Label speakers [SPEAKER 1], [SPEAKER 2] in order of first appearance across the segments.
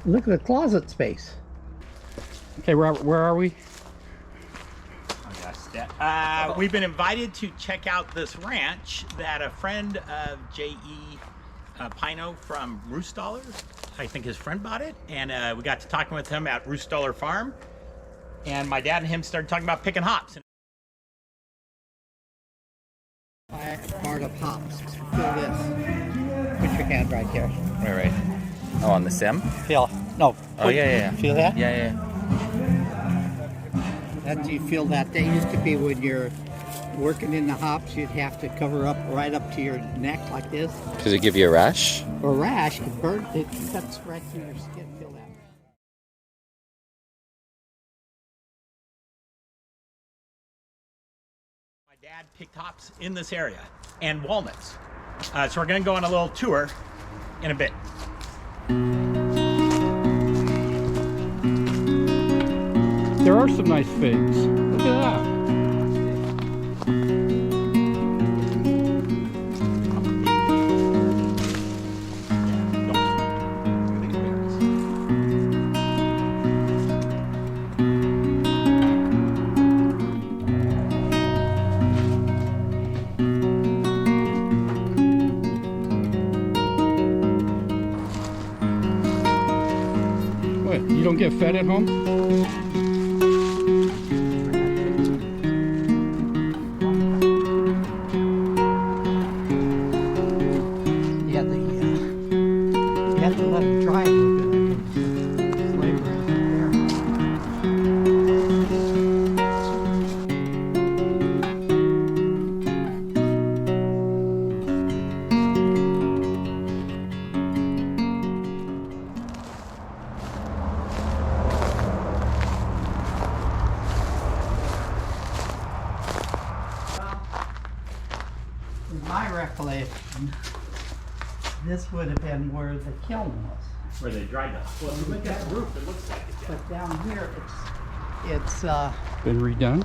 [SPEAKER 1] Look at the closet space.
[SPEAKER 2] Okay, where are we?
[SPEAKER 3] We've been invited to check out this ranch that a friend of J.E. Pino from Roostaller, I think his friend bought it, and we got to talking with him at Roostaller Farm, and my dad and him started talking about picking hops.
[SPEAKER 1] Part of hops. Feel this. Put your hand right here.
[SPEAKER 4] Right. Oh, on the stem?
[SPEAKER 1] Feel. No.
[SPEAKER 4] Oh, yeah.
[SPEAKER 1] Feel that?
[SPEAKER 4] Yeah.
[SPEAKER 1] That you feel that. That used to be when you're working in the hops, you'd have to cover up right up to your neck like this.
[SPEAKER 4] Does it give you a rash?
[SPEAKER 1] Or rash, it burns. It cuts right through your skin. Feel that.
[SPEAKER 3] My dad picked hops in this area and walnuts. So we're going to go on a little tour in a bit.
[SPEAKER 2] There are some nice figs. Look at that. What, you don't get fed at home?
[SPEAKER 1] You have to let it dry a little bit. Flavor isn't there. In my recollection, this would have been where the kiln was.
[SPEAKER 3] Where they dried the hops. Well, if you look at the roof, it looks like it.
[SPEAKER 1] But down here, it's
[SPEAKER 2] Been redone?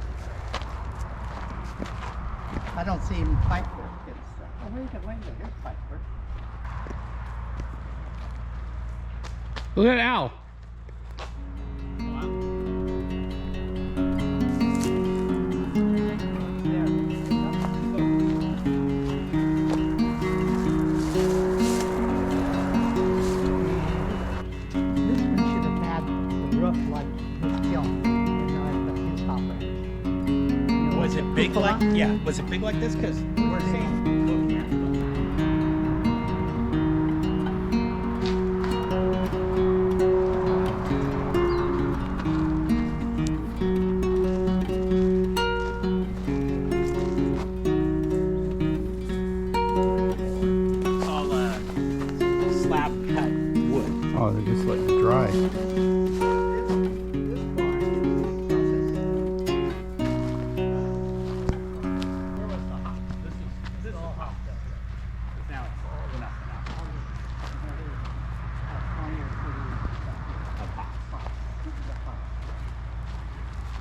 [SPEAKER 1] I don't see even pipe work and stuff. Oh, wait a minute, here's pipe work.
[SPEAKER 2] Look at Al.
[SPEAKER 3] Was it big like? Yeah. Was it big like this? Because we're seeing. Look here. All slab cut wood.
[SPEAKER 2] Oh, they just let it dry.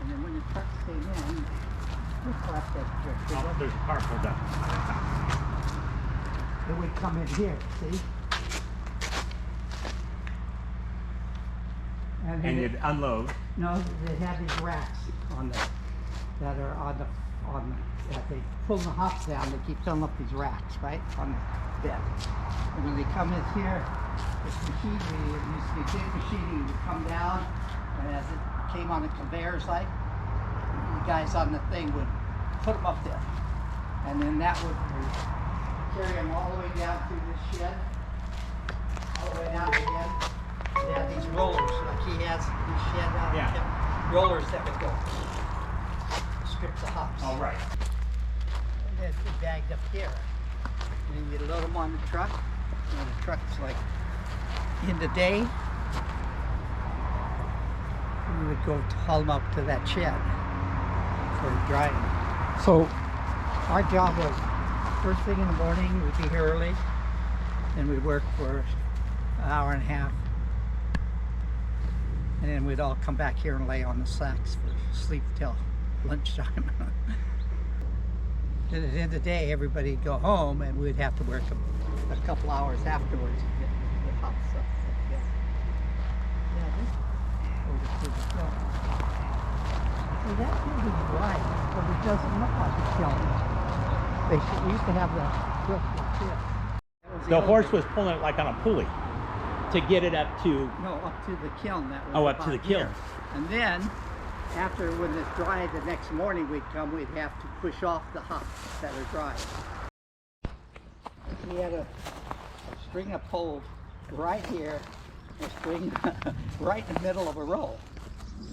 [SPEAKER 1] And then when the trucks came in, we collect that
[SPEAKER 3] Oh, there's a car pulled up.
[SPEAKER 1] Then we come in here, see?
[SPEAKER 3] And
[SPEAKER 1] then
[SPEAKER 3] you'd unload.
[SPEAKER 1] no, they have these racks on the that are on the that they pull the hops down. They keep filling up these racks, right, on the bed. And when they come in here, this machinery, it used to be big machinery, would come down, and as it came on the conveyors, like the guys on the thing would put them up there, and then that would carry them all the way down through this shed, all the way down again. They had these rollers, like he has these shed out.
[SPEAKER 3] Yeah.
[SPEAKER 1] Rollers that would go strip the hops.
[SPEAKER 3] All right.
[SPEAKER 1] And then they're bagged up here. And then you load them on the truck. And the truck's like, in the day, we would go haul them up to that shed for drying.
[SPEAKER 2] So,
[SPEAKER 1] Our job was first thing in the morning, we'd be here early, and we'd work for an hour and a half. And then we'd all come back here and lay on the sacks for sleep till lunchtime. At the end of the day, everybody'd go home, and we'd have to work a couple hours afterwards to get the hot stuff together. it to the kiln. So that field is dry, but it doesn't look like a kiln. We used to have the roof like this.
[SPEAKER 3] The horse was pulling it like on a pulley to get it up to.
[SPEAKER 1] No, up to the kiln. That was
[SPEAKER 3] Oh, up to
[SPEAKER 1] about
[SPEAKER 3] the kiln.
[SPEAKER 1] here. And then, after when it's dry, the next morning we'd have to push off the hops that are dry. We had a string of poles right here, a string right in the middle of a row.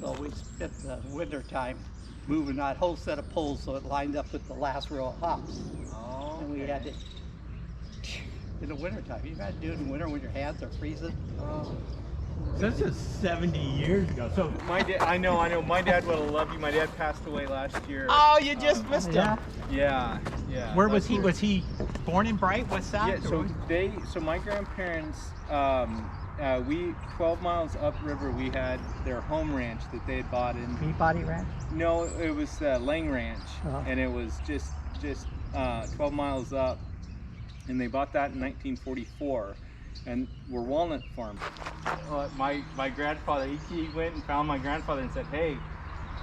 [SPEAKER 1] So we spent the winter time moving that whole set of poles so it lined up with the last row of hops.
[SPEAKER 5] Oh,
[SPEAKER 1] And we had to, in the winter time, you got to do it in winter when your hands are freezing.
[SPEAKER 5] Oh.
[SPEAKER 3] This is 70 years ago. So.
[SPEAKER 5] My dad, I know. My dad would have loved you. My dad passed away last year.
[SPEAKER 3] Oh, you just missed
[SPEAKER 1] Yeah.
[SPEAKER 3] him.
[SPEAKER 5] Yeah.
[SPEAKER 3] Where was he? Was he born in Bright? West South?
[SPEAKER 5] Yeah. So my grandparents, we 12 miles upriver, we had their home ranch that they had bought in.
[SPEAKER 1] Peabody Ranch?
[SPEAKER 5] No, it was Lang Ranch,
[SPEAKER 1] Uh-huh.
[SPEAKER 5] and it was just 12 miles up, and they bought that in 1944. And we're walnut farmers. My grandfather, he went and found my grandfather and said, "Hey,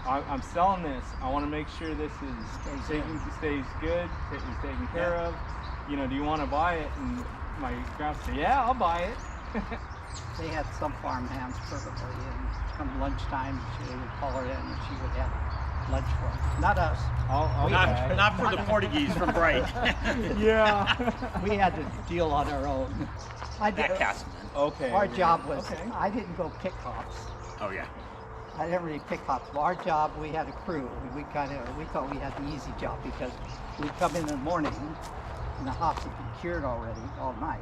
[SPEAKER 5] I'm selling this. I want to make sure this stays good, is taken care of. You know, do you want to buy it?" And my grandfather said, "Yeah, I'll buy it."
[SPEAKER 1] They had some farm hands perfectly, and come lunchtime, she would call her in and she would have lunch for them. Not us.
[SPEAKER 3] Not for the Portuguese from Bright.
[SPEAKER 5] Yeah.
[SPEAKER 1] We had to deal on our own.
[SPEAKER 3] That Castleman.
[SPEAKER 5] Okay.
[SPEAKER 1] Our job was,
[SPEAKER 5] Okay.
[SPEAKER 1] I didn't go pick hops.
[SPEAKER 3] Oh yeah.
[SPEAKER 1] I didn't really pick hops. Our job, we had a crew. We thought we had the easy job because we'd come in the morning and the hops had been cured already all night.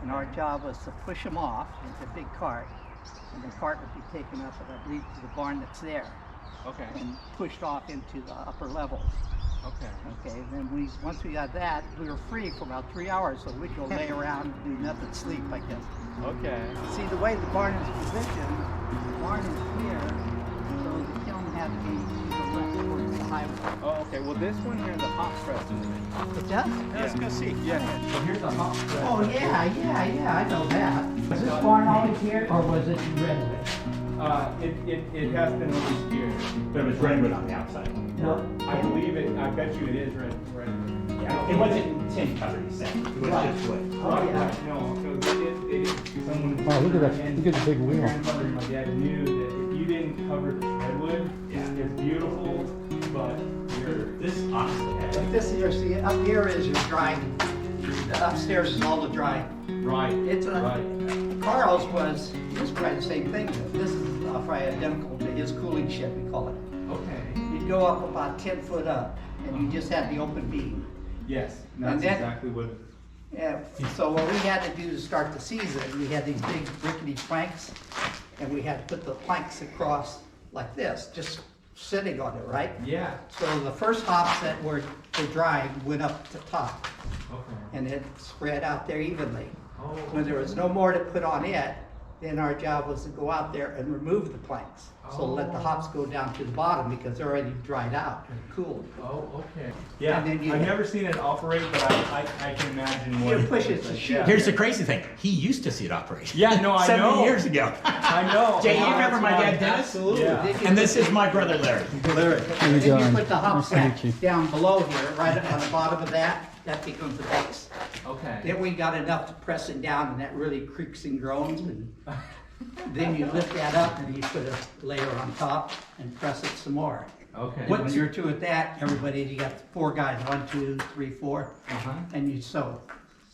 [SPEAKER 1] And our job was to push them off into a big cart, and the cart would be taken up, and I believe, to the barn that's there,
[SPEAKER 5] Okay.
[SPEAKER 1] and pushed off into the upper levels.
[SPEAKER 5] Okay.
[SPEAKER 1] Okay, and then once we got that, we were free for about 3 hours, so we'd go lay around and do nothing, sleep, I guess.
[SPEAKER 5] Okay.
[SPEAKER 1] See, the way the barn is positioned, the barn is here, so the kiln had to be to the left towards the highway.
[SPEAKER 5] Oh, okay. Well, this one here, the hop press is in it.
[SPEAKER 1] It does?
[SPEAKER 3] Let's go see.
[SPEAKER 5] Yeah. So here's the hop press.
[SPEAKER 1] Oh, yeah, I know that. Was this barn always here, or was it redwood?
[SPEAKER 5] It has been always here.
[SPEAKER 3] But it was redwood on the outside.
[SPEAKER 1] No.
[SPEAKER 5] I believe it. I bet you it is red.
[SPEAKER 3] Yeah. It wasn't tin covered, he said. It was
[SPEAKER 1] Right.
[SPEAKER 3] just wood.
[SPEAKER 1] Oh, yeah.
[SPEAKER 5] No, they did. Someone.
[SPEAKER 2] Oh, look at that. Look at the big
[SPEAKER 5] My
[SPEAKER 2] wheel.
[SPEAKER 5] grandmother and my dad knew that if you didn't cover the redwood,
[SPEAKER 3] Yeah.
[SPEAKER 5] it's beautiful, but
[SPEAKER 3] This honestly.
[SPEAKER 1] But this here, see, up here is your drying. The upstairs is all the drying.
[SPEAKER 5] right.
[SPEAKER 1] It's a,
[SPEAKER 5] Right.
[SPEAKER 1] Carl's was probably the same thing. This is probably identical to his cooling shed, we call it.
[SPEAKER 5] Okay.
[SPEAKER 1] You'd go up about 10 foot up, and you just had the open beam.
[SPEAKER 5] Yes,
[SPEAKER 1] And
[SPEAKER 5] that's
[SPEAKER 1] then-
[SPEAKER 5] exactly what.
[SPEAKER 1] Yeah, so what we had to do to start the season, we had these big rickety planks, and we had to put the planks across like this, just sitting on it, right?
[SPEAKER 5] Yeah.
[SPEAKER 1] So the first hops that were drying went up to top,
[SPEAKER 5] Okay.
[SPEAKER 1] and it spread out there evenly.
[SPEAKER 5] Oh.
[SPEAKER 1] When there was no more to put on it, then our job was to go out there and remove the planks. So let the hops go down to the bottom because they're already dried out and cooled.
[SPEAKER 5] Oh, okay. Yeah,
[SPEAKER 1] And then you-
[SPEAKER 5] I've never seen it operate, but I can imagine what.
[SPEAKER 1] You push it
[SPEAKER 5] looks
[SPEAKER 1] to
[SPEAKER 5] like.
[SPEAKER 1] shoot.
[SPEAKER 5] Yeah.
[SPEAKER 3] Here's the crazy thing. He used to see it operate.
[SPEAKER 5] Yeah, no, I
[SPEAKER 3] 70
[SPEAKER 5] know.
[SPEAKER 3] years ago.
[SPEAKER 5] I know.
[SPEAKER 3] Jay, you
[SPEAKER 5] Yeah,
[SPEAKER 3] remember
[SPEAKER 5] that's
[SPEAKER 3] my
[SPEAKER 5] why-
[SPEAKER 3] dad Dennis?
[SPEAKER 1] Absolutely.
[SPEAKER 5] Yeah.
[SPEAKER 1] Then you
[SPEAKER 3] And this
[SPEAKER 1] put
[SPEAKER 3] is my brother Larry.
[SPEAKER 1] Larry.
[SPEAKER 2] you
[SPEAKER 1] Then
[SPEAKER 2] go.
[SPEAKER 1] you put the hop
[SPEAKER 2] Nice to meet
[SPEAKER 1] sack
[SPEAKER 2] you.
[SPEAKER 1] down below here, right up on the bottom of that becomes the base.
[SPEAKER 5] Okay.
[SPEAKER 1] Then we got enough to press it down and that really creaks and groans, and then you lift that up and you put a layer on top and press it some more.
[SPEAKER 5] Okay.
[SPEAKER 1] And when you're through with that, everybody, you got 4 guys, 1, 2, 3, 4,
[SPEAKER 5] Uh-huh.
[SPEAKER 1] and you sew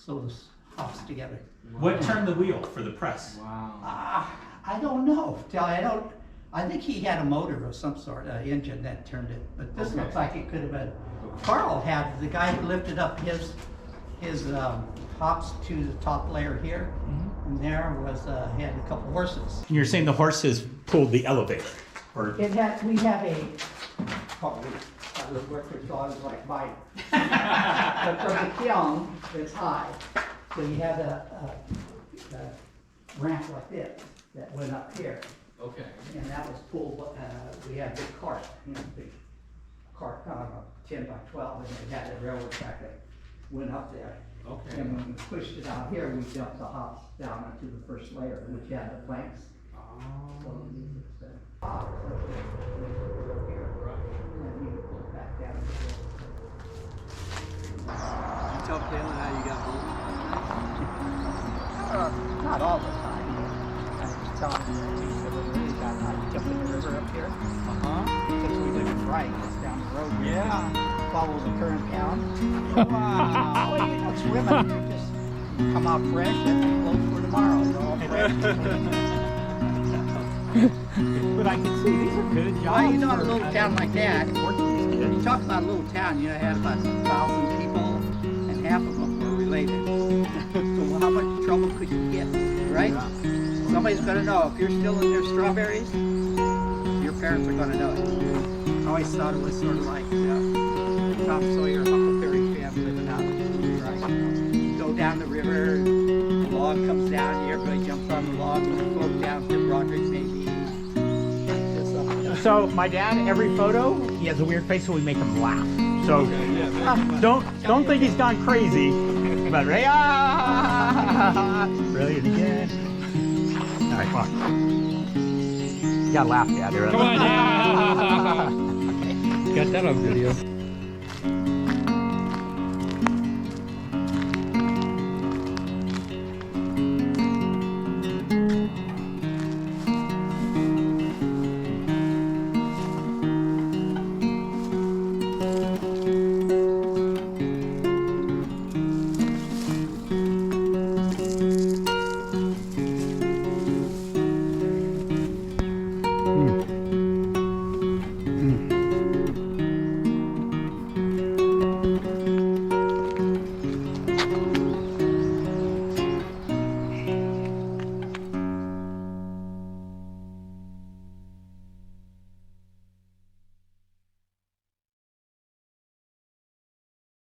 [SPEAKER 1] the hops together.
[SPEAKER 3] What turned the wheel for the press?
[SPEAKER 5] Wow.
[SPEAKER 1] I don't know. I think he had a motor of some sort, an engine that turned it, but this
[SPEAKER 5] Okay.
[SPEAKER 1] looks like it could have been. Carl had, the guy who lifted up his hops to the top layer here, and there was, he had a couple horses.
[SPEAKER 3] You're saying the horses pulled the elevator? Or
[SPEAKER 1] We have a, probably, I was working for dogs like mine. But for the kiln, it's high, so you had a ramp like this that went up here.
[SPEAKER 5] Okay.
[SPEAKER 1] And that was pulled, we had a big cart, big cart, 10 by 12, and it had a railroad track that went up there. And when we pushed it out here, we dumped the hops down into the first layer, which had the planks. So these are the top. Here. And you pull it back down.
[SPEAKER 5] Did you tell Kaylin how you got hold
[SPEAKER 1] Not all the time. I was telling you that we really got how to jump in the river up here. Because we live right, it's down the road. Here.
[SPEAKER 5] Yeah.
[SPEAKER 1] Follow the current down.
[SPEAKER 5] Wow.
[SPEAKER 1] Well, you're not swimming, you're just come out fresh and close for tomorrow. You're all fresh.
[SPEAKER 3] But I can see these are good jobs.
[SPEAKER 1] Well, you know, in a
[SPEAKER 3] for-
[SPEAKER 1] little town like that,
[SPEAKER 3] Portuguese
[SPEAKER 1] you
[SPEAKER 3] kids.
[SPEAKER 1] talk about a little town, you know, it had about 1,000 people, and half of them were related. So how much trouble could you get, right? Somebody's gonna know. If you're still in their strawberries, your parents are gonna know it. I always thought it was sort of like Tom Sawyer, Huckleberry Finn living out right. Go down the river, the log comes down, everybody jumps on the log, and they float down to Broderick maybe.
[SPEAKER 3] So my dad, every photo, he has a weird face, so we make him laugh. So don't think he's gone crazy. But brilliant again. All right, come on. You gotta laugh, Dad.
[SPEAKER 2] Come on, yeah. Got that on video.